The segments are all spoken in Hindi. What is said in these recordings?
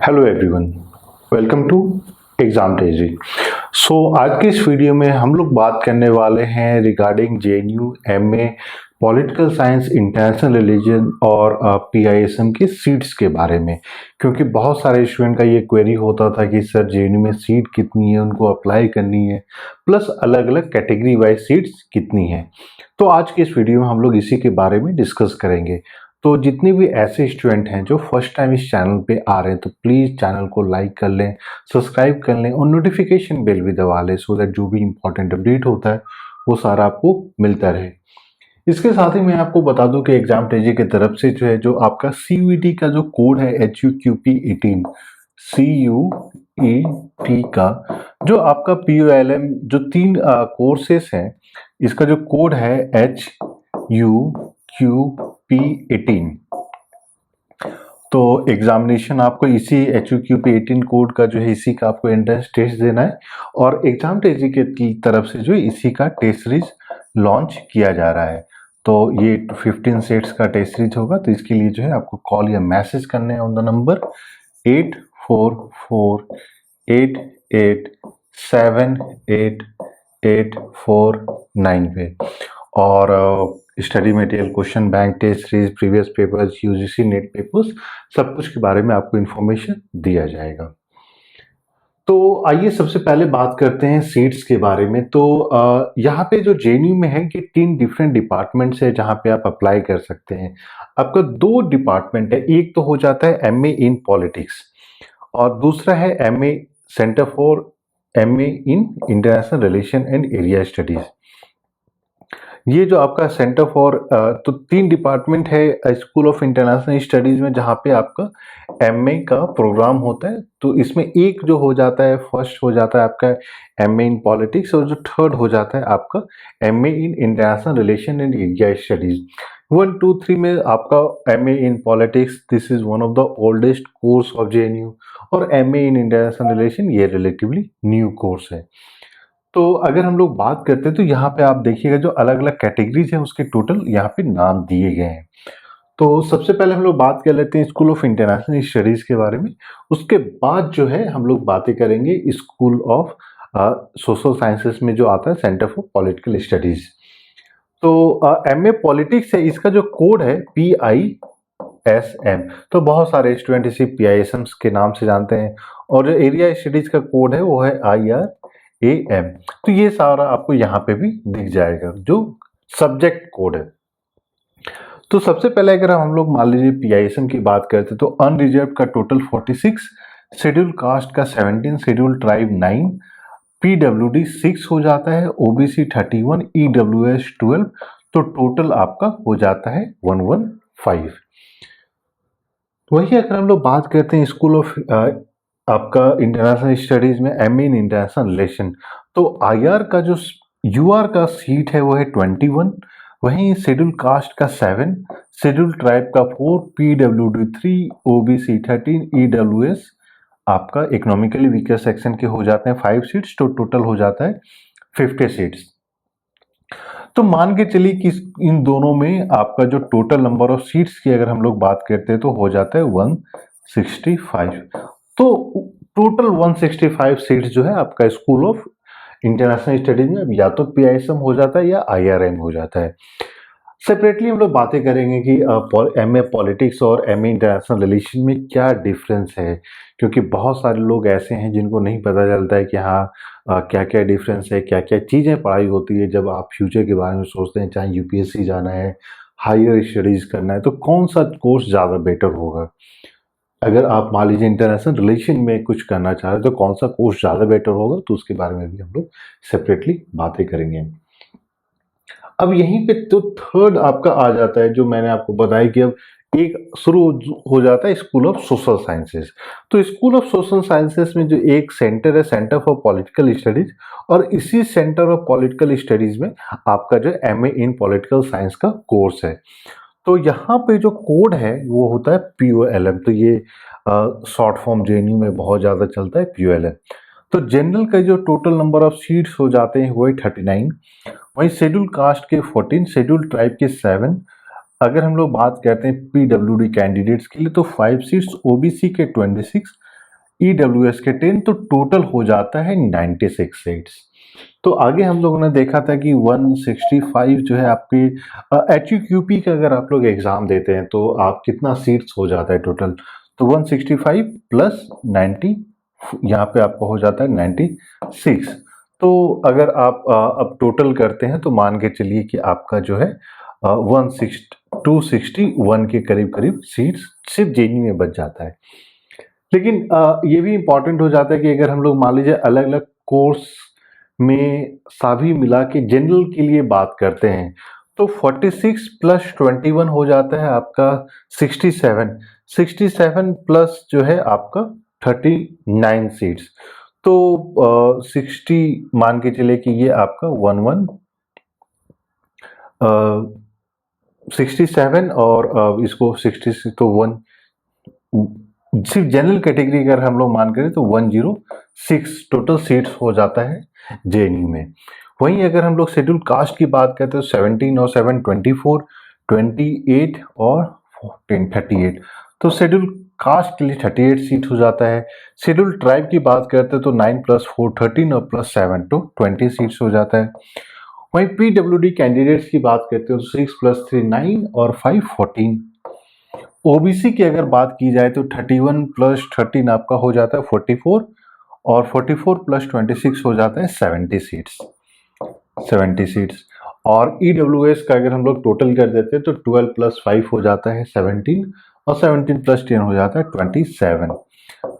Hello everyone, welcome to exam टेजी। आज की इस वीडियो में हम लोग बात करने वाले हैं regarding JNU MA political science, international religion और पीआईएसएम की सीट्स के बारे में। क्योंकि बहुत सारे स्टूडेंट का ये क्वेरी होता था कि सर जेएनयू में सीट कितनी है, उनको अप्लाई करनी है, प्लस अलग अलग कैटेगरी वाइज सीट्स कितनी है। तो आज की इस वीडियो में हम लोग इसी के बारे में डिस्कस करेंगे। तो जितने भी ऐसे स्टूडेंट हैं जो फर्स्ट टाइम इस चैनल पे आ रहे हैं, तो प्लीज़ चैनल को लाइक कर लें, सब्सक्राइब कर लें और नोटिफिकेशन बेल भी दबा लें, सो दैट जो भी इंपॉर्टेंट अपडेट होता है वो सारा आपको मिलता रहे। इसके साथ ही मैं आपको बता दूं कि एग्जाम टेजी की तरफ से जो है, जो आपका CUET का जो कोड है HUQP18, CUET का जो आपका POLM जो 3 कोर्सेस हैं, इसका जो कोड है HUQP18। तो एग्जामिनेशन आपको इसी HUQP18 कोड का जो है, इसी का आपको एंट्रेंस टेस्ट देना है और एग्जाम टेजी की तरफ से जो इसी का टेस्ट सीरीज लॉन्च किया जा रहा है। तो ये 15 सेट्स का टेस्ट सीरीज होगा। तो इसके लिए जो है आपको कॉल या मैसेज करने हैं ऑन द नंबर 8448878849 पे। और study material, question bank, test series, previous papers, UGC NET papers, सब कुछ के बारे में आपको इन्फॉर्मेशन दिया जाएगा। तो आइए सबसे पहले बात करते हैं सीट्स के बारे में। तो यहाँ पे जो जेएनयू में है कि 3 डिफरेंट डिपार्टमेंट्स है जहाँ पे आप अप्लाई कर सकते हैं। आपका 2 डिपार्टमेंट है, एक तो हो जाता है एमए इन पॉलिटिक्स और दूसरा है MA centre for MA in international relation and area studies. ये जो आपका सेंटर फॉर तो 3 डिपार्टमेंट है स्कूल ऑफ इंटरनेशनल स्टडीज में, जहाँ पे आपका एमए का प्रोग्राम होता है। तो इसमें एक जो हो जाता है, फर्स्ट हो जाता है आपका एमए इन पॉलिटिक्स और जो थर्ड हो जाता है आपका MA in international relation and area studies. 1, 2, 3 में आपका MA in politics, this is one of the oldest course of JNU, और एमए इन इंटरनेशनल रिलेशन ये रिलेटिवली न्यू कोर्स है। तो अगर हम लोग बात करते हैं तो यहाँ पे आप देखिएगा जो अलग अलग कैटेगरीज हैं उसके टोटल यहाँ पे नाम दिए गए हैं। तो सबसे पहले हम लोग बात कर लेते हैं स्कूल ऑफ इंटरनेशनल स्टडीज के बारे में। उसके बाद जो है हम लोग बातें करेंगे स्कूल ऑफ सोशल साइंसेस में जो आता है सेंटर फॉर पॉलिटिकल स्टडीज। तो एमए पॉलिटिक्स है, इसका जो कोड है PISM। तो बहुत सारे स्टूडेंट इसे PISM के नाम से जानते हैं और जो एरिया स्टडीज का कोड है वो है IRAM। तो ये सारा आपको यहाँ पे भी दिख जाएगा जो सब्जेक्ट कोड है। तो सबसे पहले अगर हम लोग मान लीजिए PISM की बात करते हैं तो अनरिजर्व का टोटल 46, शेड्यूल कास्ट का 17, शेड्यूल ट्राइब 9, PWD 6 हो जाता है, OBC 31, EWS 12। तो टोटल आपका हो जाता है 115। वही अगर हम लोग बात करते हैं स्कूल ऑफ आपका इंटरनेशनल स्टडीज में एमए इन इंटरनेशनल रिलेशन, तो IR का जो UR का सीट है वो है 21, वहीं शेड्यूल कास्ट का 7, शेड्यूल ट्राइब का 4, PWD 3, OBC 13, EWS आपका इकोनॉमिकली वीकर सेक्शन के हो जाते हैं 5 सीट्स। तो टोटल हो जाता है 50 सीट्स। तो मान के चलिए कि इन दोनों में आपका जो टोटल नंबर ऑफ सीट्स की अगर हम लोग बात करते हैं तो हो जाता है 165। तो टोटल 165 सीट्स जो है आपका स्कूल ऑफ इंटरनेशनल स्टडीज में या तो PISM हो जाता है या IRM हो जाता है। सेपरेटली हम लोग बातें करेंगे कि एमए पॉलिटिक्स और एमए इंटरनेशनल रिलेशन में क्या डिफरेंस है, क्योंकि बहुत सारे लोग ऐसे हैं जिनको नहीं पता चलता है कि हाँ क्या क्या डिफरेंस है, क्या क्या चीज़ें पढ़ाई होती है जब आप फ्यूचर के बारे में सोचते हैं, चाहे UPSC जाना है, हायर स्टडीज करना है, तो कौन सा कोर्स ज़्यादा बेटर होगा। अगर आप मान लीजिए इंटरनेशनल रिलेशन में कुछ करना चाह रहे हैं तो कौन सा कोर्स ज़्यादा बेटर होगा, तो उसके बारे में भी हम लोग सेपरेटली बातें करेंगे। अब यहीं पे तो थर्ड आपका आ जाता है जो मैंने आपको बताया कि अब एक शुरू हो जाता है स्कूल ऑफ सोशल साइंसेस। तो स्कूल ऑफ सोशल साइंसेस में जो एक सेंटर है, सेंटर फॉर पॉलिटिकल स्टडीज, और इसी सेंटर ऑफ पॉलिटिकल स्टडीज में आपका जो एमए इन पॉलिटिकल साइंस का कोर्स है। तो यहाँ पे जो कोड है वो होता है POLM। तो ये शॉर्ट फॉर्म जेएनयू में बहुत ज़्यादा चलता है POLM। तो जनरल का जो टोटल नंबर ऑफ सीट्स हो जाते हैं वो है 39, वहीं शेड्यूल कास्ट के 14, शेड्यूल ट्राइब के 7। अगर हम लोग बात करते हैं PWD कैंडिडेट्स के लिए तो 5 सीट्स, OBC के 26, EWS के 10, तो टोटल हो जाता है 96 सीट्स। तो आगे हम लोगों ने देखा था कि 165 जो है आपकी HUQP का अगर आप लोग एग्जाम देते हैं तो आप कितना सीट्स हो जाता है टोटल, तो 165 प्लस 90 यहाँ पे आपको हो जाता है 96। तो अगर आप अब टोटल करते हैं तो मान के चलिए कि आपका जो है 261 के करीब करीब सीट्स सिर्फ JEE में बच जाता है। लेकिन ये भी इम्पॉर्टेंट हो जाता है कि अगर हम लोग मान लीजिए अलग अलग कोर्स में सभी मिला के जनरल के लिए बात करते हैं तो 46 प्लस 21 हो जाता है आपका 67, 67 प्लस जो है आपका 39 सीट्स। तो 60 मान के चले कि ये आपका 67 और इसको 66 तो 1 सिर्फ जनरल कैटेगरी अगर हम लोग मान करें तो 106 टोटल सीट्स हो जाता है JNU में। वहीं अगर हम लोग शेड्यूल कास्ट की बात करते हैं तो 17 और 7 24, 28 और 14 38, तो शेड्यूल कास्ट के लिए 38 सीट हो जाता है। शेड्यूल ट्राइब की बात करते हैं तो 9 प्लस 4 13 और प्लस 7 तो 20 सीट्स हो जाता है। वहीं PWD कैंडिडेट्स की बात करते हैं तो 6 प्लस 3 9 और 5 14। OBC की अगर बात की जाए तो 31 प्लस 13 आपका हो जाता है 44 और 44 प्लस 26 हो जाता है 70 सीट्स, 70 सीट्स। और EWS का अगर हम लोग टोटल कर देते हैं तो 12 प्लस 5 हो जाता है 17 और 17 प्लस 10 हो जाता है 27।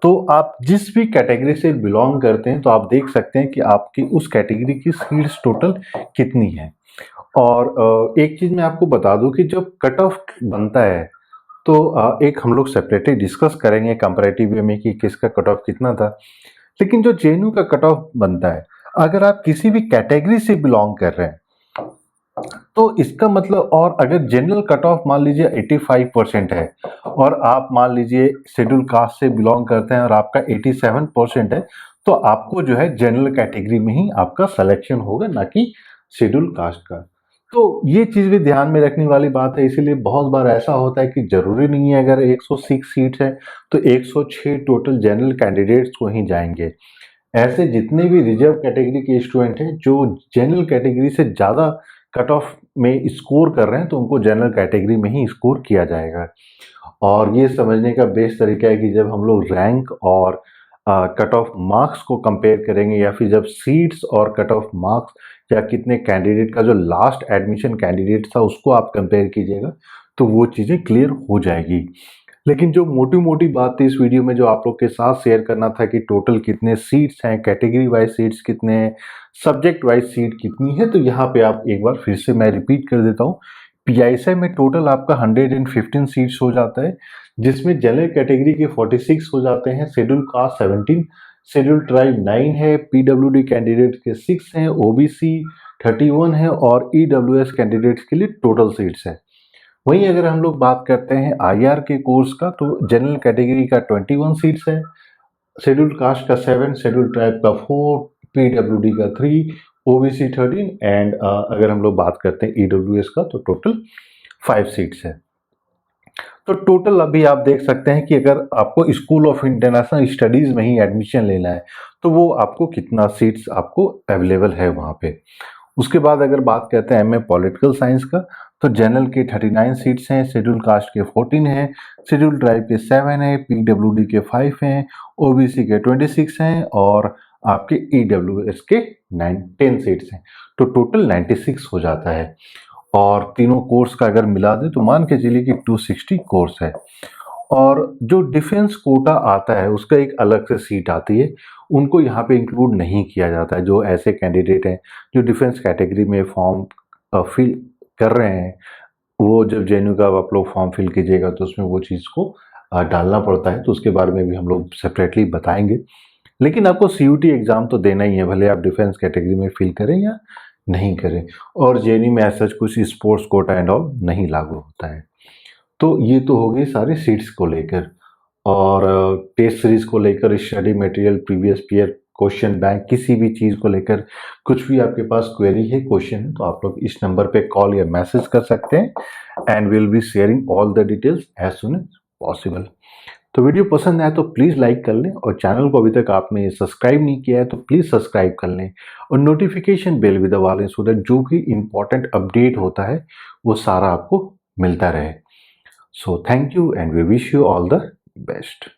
तो आप जिस भी कैटेगरी से बिलोंग करते हैं तो आप देख सकते हैं कि आपकी उस कैटेगरी की सीट्स टोटल कितनी है। और एक चीज मैं आपको बता दूं कि जब कट ऑफ बनता है तो एक हम लोग सेपरेटली डिस्कस करेंगे कंपैरेटिव वे में कि किसका कट ऑफ कितना था। लेकिन जो JNU का कट ऑफ बनता है, अगर आप किसी भी कैटेगरी से बिलोंग कर रहे हैं तो इसका मतलब, और अगर जनरल कट ऑफ मान लीजिए 85% है और आप मान लीजिए शेड्यूल कास्ट से बिलोंग करते हैं और आपका 87% है, तो आपको जो है जनरल कैटेगरी में ही आपका सिलेक्शन होगा, ना कि शेड्यूल कास्ट का। तो ये चीज भी ध्यान में रखने वाली बात है। इसीलिए बहुत बार ऐसा होता है कि जरूरी नहीं है अगर 106 सीट है तो 106 टोटल जनरल कैंडिडेट्स को ही जाएंगे। ऐसे जितने भी रिजर्व कैटेगरी के स्टूडेंट हैं जो जनरल कैटेगरी से ज़्यादा कट ऑफ में स्कोर कर रहे हैं तो उनको जनरल कैटेगरी में ही स्कोर किया जाएगा। और ये समझने का बेस्ट तरीका है कि जब हम लोग रैंक और कट ऑफ मार्क्स को कंपेयर करेंगे, या फिर जब सीट्स और कट ऑफ मार्क्स या कितने कैंडिडेट का जो लास्ट एडमिशन कैंडिडेट था उसको आप कंपेयर कीजिएगा तो वो चीज़ें क्लियर हो जाएगी। लेकिन जो मोटी मोटी बात थी इस वीडियो में जो आप लोग के साथ शेयर करना था कि टोटल कितने सीट्स हैं, कैटेगरी वाइज सीट्स कितने हैं, सब्जेक्ट वाइज सीट कितनी है, तो यहाँ पे आप एक बार फिर से मैं रिपीट कर देता हूँ। PISA में टोटल आपका 115 सीट्स हो जाता है, जिसमें जनरल कैटेगरी के 46 हो जाते हैं, शेड्यूल कास्ट 17, शेड्यूल ट्राइब 9 है, PWD कैंडिडेट के 6 हैं, OBC 31 है और EWS कैंडिडेट्स के लिए टोटल सीट्स है। वहीं अगर हम लोग बात करते हैं IR के कोर्स का तो जनरल कैटेगरी का 21 सीट्स है, शेड्यूल कास्ट का 7, शेड्यूल ट्राइब का 4, PWD का 3, OBC 13 एंड अगर हम लोग बात करते हैं EWS का तो टोटल 5 सीट्स है। तो टोटल अभी आप देख सकते हैं कि अगर आपको स्कूल ऑफ इंटरनेशनल स्टडीज में ही एडमिशन लेना है तो वो आपको कितना सीट्स आपको अवेलेबल है वहाँ पे। उसके बाद अगर बात करते हैं MA पॉलिटिकल साइंस का तो जनरल के 39 सीट्स हैं, शेड्यूल कास्ट के 14 हैं, शेड्यूल ट्राइब के 7 हैं, PWD के 5 हैं, OBC के 26 हैं और आपके EWS के 10 सीट्स हैं। तो टोटल 96 हो जाता है। और तीनों कोर्स का अगर मिला दें तो मान के चलिए कि 260 कोर्स है। और जो डिफेंस कोटा आता है उसका एक अलग से सीट आती है, उनको यहाँ पे इंक्लूड नहीं किया जाता है। जो ऐसे कैंडिडेट हैं जो डिफेंस कैटेगरी में फॉर्म फिल कर रहे हैं, वो जब JNU का आप लोग फॉर्म फिल कीजिएगा तो उसमें वो चीज़ को डालना पड़ता है, तो उसके बारे में भी हम लोग सेपरेटली बताएंगे। लेकिन आपको CUT एग्ज़ाम तो देना ही है, भले आप डिफेंस कैटेगरी में फिल करें या नहीं करें। और JNU में ऐसा कुछ स्पोर्ट्स कोटा एंड ऑल नहीं लागू होता है। तो ये तो हो गई सारी सीट्स को लेकर। और टेस्ट सीरीज को लेकर, study material, previous year question bank, किसी भी चीज़ को लेकर कुछ भी आपके पास क्वेरी है, क्वेश्चन है, तो आप लोग इस नंबर पे कॉल या मैसेज कर सकते हैं and will be sharing all the details as soon as possible. तो वीडियो पसंद आए तो प्लीज़ लाइक कर लें और चैनल को अभी तक आपने सब्सक्राइब नहीं किया है तो प्लीज़ सब्सक्राइब कर लें और नोटिफिकेशन बेल भी दबा लें सो दैट जो भी इम्पोर्टेंट अपडेट होता है वो सारा आपको मिलता रहे। So thank you and we wish you all the best.